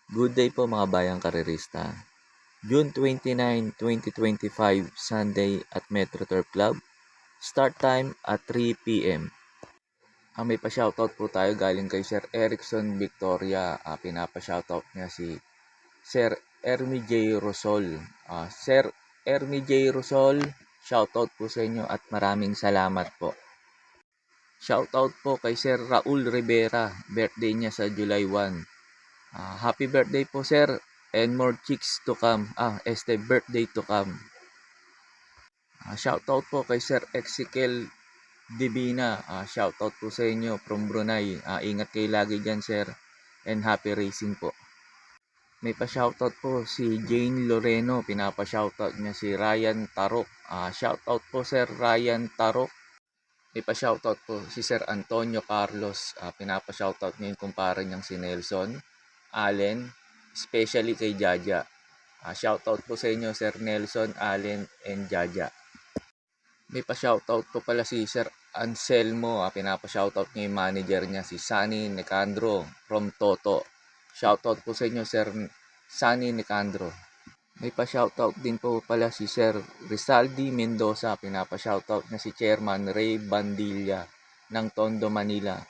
Good day po mga bayang karerista. June 29, 2025, Sunday at Metro Turf Club. Start time at 3 p.m. May pa-shoutout po tayo galing kay Sir Erickson Victoria. Pinapa-shoutout niya si Sir Ermi J. Rosol. Sir Ermi J. Rosol, shoutout po sa inyo at maraming salamat po. Shoutout po kay Sir Raul Rivera, birthday niya sa July 1. Happy birthday po sir and more chicks to come. Birthday to come. Shoutout po kay Sir Ezekiel Divina. Shoutout po sa inyo from Brunei. Ingat kayo lagi dyan sir and happy racing po. May pa-shoutout po si Jane Loreno. Pinapa-shoutout niya si Ryan Tarok. Shoutout po Sir Ryan Tarok. May pa-shoutout po si Sir Antonio Carlos. Pinapa-shoutout niya yung kumpare niyang si Nelson Allen, especially kay Jaja. Shoutout po sa inyo Sir Nelson Allen and Jaja. May pa-shoutout po pala si Sir Anselmo. Pinapa-shoutout niya yung manager niya si Sunny Nicandro from Toto. Shoutout po sa inyo Sir Sunny Nicandro. May pa-shoutout din po pala si Sir Rizaldi Mendoza. Pinapa-shoutout niya si Chairman Ray Bandilla ng Tondo, Manila.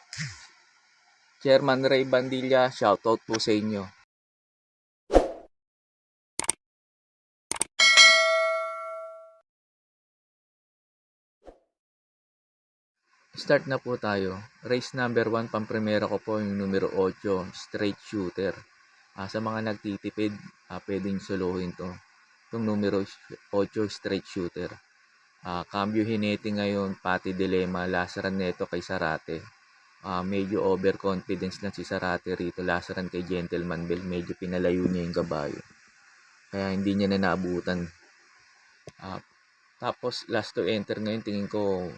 Chairman Ray Bandilla, shoutout po sa inyo. Start na po tayo. Race number 1, pampremera ko po yung numero 8, straight shooter. Sa mga nagtitipid, pwedeng solohin to. Itong numero 8, straight shooter. Cambio Hinete ngayon, Pati Dilema, last run neto kay Sarate. Medyo overconfidence lang si Sarate rito. Last run kay Gentleman Bell, medyo pinalayo niya yung kabayo. Kaya hindi niya na naabutan. Tapos last to enter ngayon, tingin ko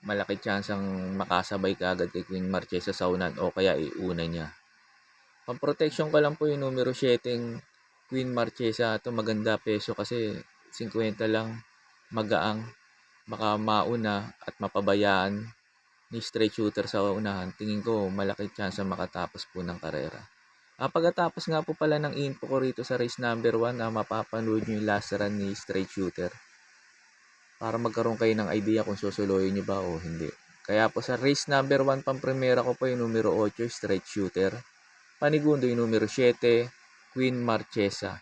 malaki chance ang makasabay ka agad kay Queen Marchesa sa unan o kaya iuna niya. Pang-protection ko lang po yung numero 7 Queen Marchesa. Ito maganda peso kasi 50 lang, magaang, baka mauna at mapabayaan ni straight shooter sa unahan. Tingin ko malaki chance ang makatapos po ng karera. Pagkatapos nga po pala ng info ko rito sa race number 1, mapapanood nyo yung last run ni straight shooter para magkaroon kayo ng idea kung susuloyin nyo ba o hindi. Kaya po sa race number 1, pampremera ko po yung numero 8, straight shooter. Panigundo yung numero 7, Queen Marchesa.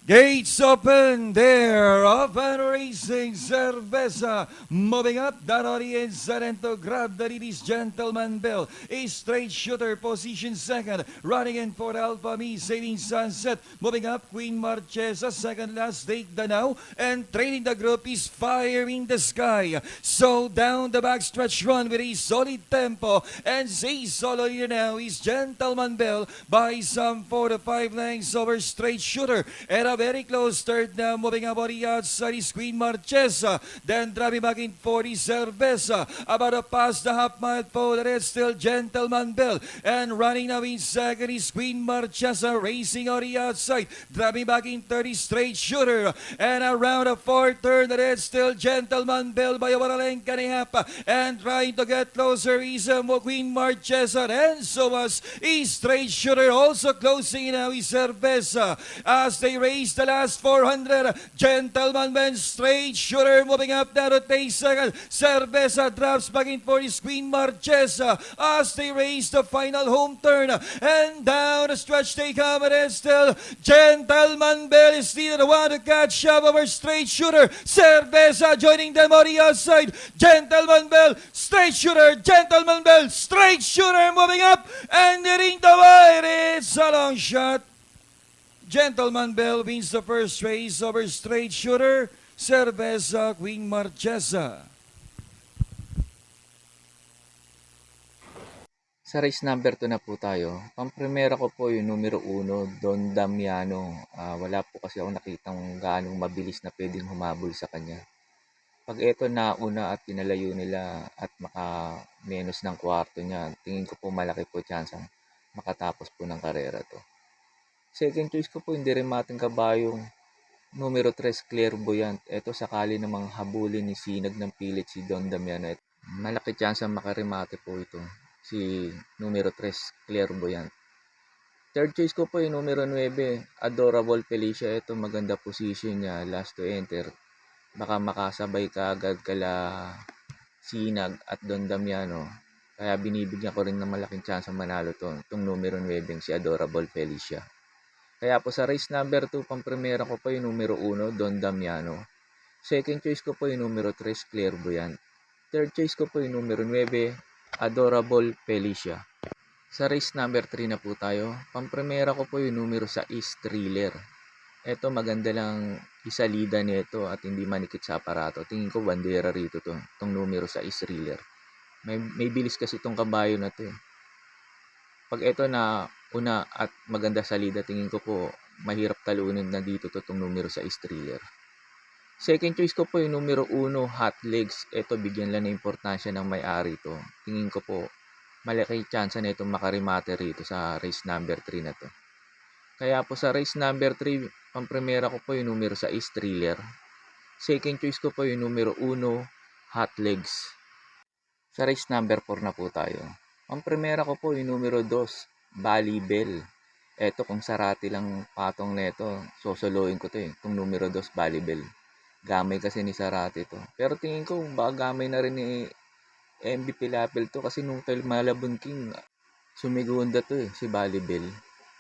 Gates open there, open racing, Cerveza moving up, that audience and to grab the lead is Gentleman Bell, a straight shooter, position second, running in for Alpha Me, Saving Sunset, moving up, Queen Marchesa, second last, take the now, and trailing the group is Fire in the Sky. So down the backstretch run with a solid tempo, and say solo here now is Gentleman Bell by some 4 to 5 lengths over straight shooter, and a very close third now, moving up on the outside is Queen Marchesa, then driving back in 40 Cerveza, about to pass the half-mile pole, that is still Gentleman Bell, and running now in second is Queen Marchesa, racing on the outside, driving back in 30 straight shooter, and around a fourth turn, that is still Gentleman Bell by about a length and a half, and trying to get closer is Queen Marchesa, and so was a straight shooter, also closing now is Cerveza, as they race the last 400. Gentleman Ben, straight shooter moving up now to take second. Cerveza drops back in for his Queen Marchesa as they race the final home turn. And down the stretch they come, and it's still Gentleman Bell is still the one to catch up over straight shooter. Cerveza joining them on the outside. Gentleman Bell, straight shooter. Gentleman Bell, straight shooter moving up and hitting the wire. It's a long shot. Gentleman Bell wins the first race over straight shooter, Cerveza, Queen Marchesa. Sa race number 2 na po tayo. Pampremera ko po yung numero 1, Don Damiano. Wala po kasi ako nakitang gaanong mabilis na pwedeng humabol sa kanya. Pag ito nauna at pinalayo nila at maka-menos ng kwarto niya, tingin ko po malaki po chance ang makatapos po ng karera to. Second choice ko po, hindi rin mating kabayong numero 3, Clairvoyant. Ito sakali namang habulin ni Sinag ng pilit si Don Damiano. Malaki chance ang makarimate po ito, si numero 3, Clairvoyant. Third choice ko po yung numero 9, Adorable Felicia. Ito maganda position niya, last to enter. Baka makasabay ka agad kala Sinag at Don Damiano. Kaya binibigyan ko rin ng malaking chance manalo itong numero 9, si Adorable Felicia. Kaya po sa race number 2, pampremera ko po yung numero 1, Don Damiano. Second choice ko po yung numero 3, Clairvoyant. Third choice ko po yung numero 9, Adorable Felicia. Sa race number 3 na po tayo, pampremera ko po yung numero 6, Thriller. Ito maganda lang isalida nito at hindi manikit sa aparato. Tingin ko bandera rito itong numero 6, Thriller. May bilis kasi itong kabayo na to eh. Pag ito na una at maganda salida, tingin ko po mahirap talunin na dito itong numero 6, Thriller. Second choice ko po yung numero 1, Hot Legs. Ito bigyan lang ng importansya ng may-ari ito. Tingin ko po malaki chance na itong makarimate rito sa race number 3 na to. Kaya po sa race number 3, pampremera ko po yung numero 6, Thriller. Second choice ko po yung numero 1, Hot Legs. Sa race number 4 na po tayo. Pampremera ko po yung numero 2, Bali Bell. Eto kung sarati lang patong neto, sosoloin ko to eh. Itong numero 2, Bali Bell. Gamay kasi ni Sarati to. Pero tingin ko baka gamay na rin ni MB Pilapil to kasi nung kay Malabon King, sumigunda to eh, si Bali Bell.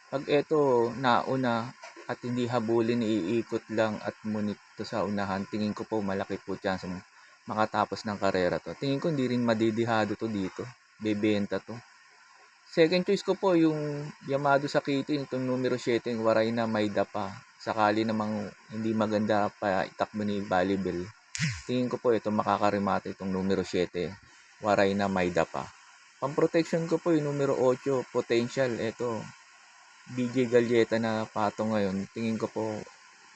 Pag eto nauna at hindi habulin, iikot lang at munit to sa unahan, tingin ko po malaki po chance makatapos ng karera to. Tingin ko hindi rin madidihado to dito. Bebenta to. Second choice ko po yung Yamado Sakiti, itong numero 7, Waray na May Dapa. Sakali namang hindi maganda pa itakbo ni Bali Bell, tingin ko po ito makakarimate itong numero 7, Waray na May Dapa. Pang-protection ko po yung numero 8, Potential. Ito, BJ Galleta na patong ngayon. Tingin ko po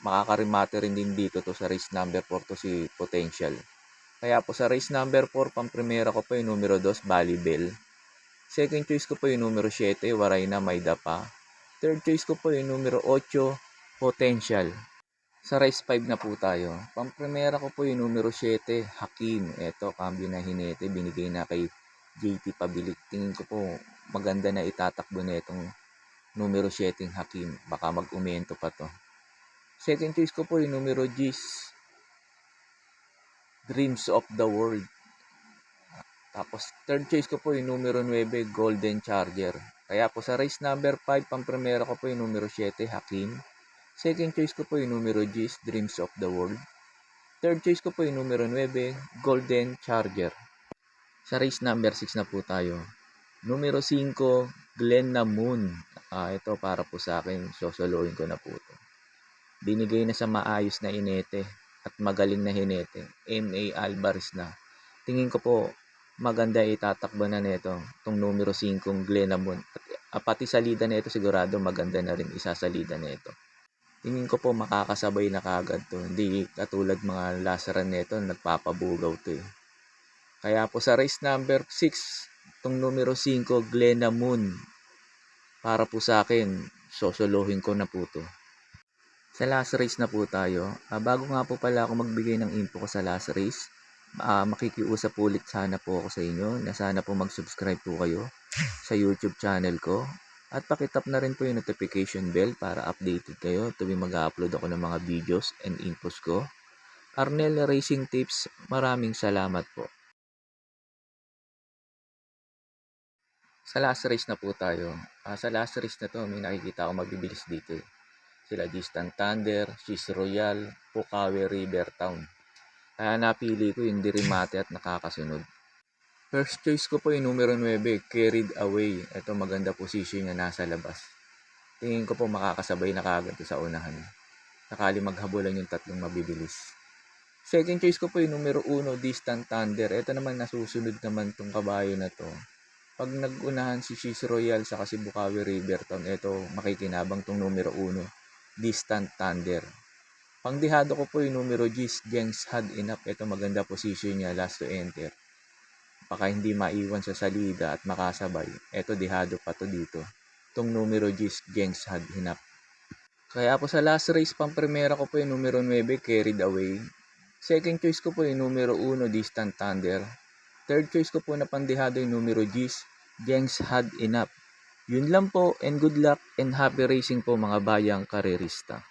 makakarimate rin din dito to sa race number 4 to si Potential. Kaya po sa race number 4, pang-primera ko po yung numero 2, Bali Bell. Second choice ko po yung numero 7, Waray na May Dapa. Third choice ko po yung numero 8, Potential. Sa race 5 na po tayo. Pampremera ko po yung numero 7, Hakim. Ito, cambio na hinete. Binigay na kay JT Pabilik. Tingin ko po maganda na itatakbo na itong numero 7, Hakim. Baka mag-umento pa to. Second choice ko po yung numero 10, Dreams of the World. Tapos third choice ko po yung numero 9, Golden Charger. Kaya po sa race number 5, pampremera ko po yung numero 7, Hakim. Second choice ko po yung numero 10, Dreams of the World. Third choice ko po yung numero 9, Golden Charger. Sa race number 6 na po tayo. Numero 5, Glenna Moon. Ito para po sa akin, sosoloin ko na po ito. Binigay na sa maayos na inete at magaling na hinete. M.A. Alvarez na. Tingin ko po maganda itatakbo na nito itong numero 5, Glenna Moon. At pati salida na ito sigurado maganda na rin isasalida na ito. Tingin ko po makakasabay na kagad to. Hindi katulad mga lasaran nito, nagpapabugaw to eh. Kaya po sa race number 6, itong numero 5, Glenna Moon. Para po sa akin, sosolohin ko na po to. Sa last race na po tayo. Bago nga po pala ako magbigay ng info ko sa last race, makikiusap ulit sana po ako sa inyo na sana po mag-subscribe po kayo sa YouTube channel ko. At pakitap na rin po yung notification bell para updated kayo tuwing mag-upload ako ng mga videos and infos ko. Arnel Racing Tips, maraming salamat po. Sa last race na po tayo. Sa last race na to, may nakikita ako mabibilis dito eh. Sila Distant Thunder, Cheese Royal, Pukawe, Rivertown. Kaya napili ko yung Dirimate at nakakasunod. First choice ko po yung numero 9, Carried Away. Ito maganda position niya nasa labas. Tingin ko po makakasabay na kagad sa unahan. Sakali maghabulan yung tatlong mabibilis. Second choice ko po yung numero 1, Distant Thunder. Ito naman nasusunod naman tong kabayo na to. Pag nag-unahan si Cheese Royal sa si Bukawi Rivertown, ito makikinabang tong numero 1, Distant Thunder. Pangdihado ko po yung numero 10, Jengs Had Enough. Ito maganda position niya, last to enter. Baka hindi maiwan sa salida at makasabay. Ito dihado pa to dito. Itong numero 10, Jengs Had Enough. Kaya po sa last race, pampremera ko po yung numero 9, Carried Away. Second choice ko po yung numero 1, Distant Thunder. Third choice ko po na pandihado yung numero 10, Jengs Had Enough. Yun lang po and good luck and happy racing po mga bayang karerista.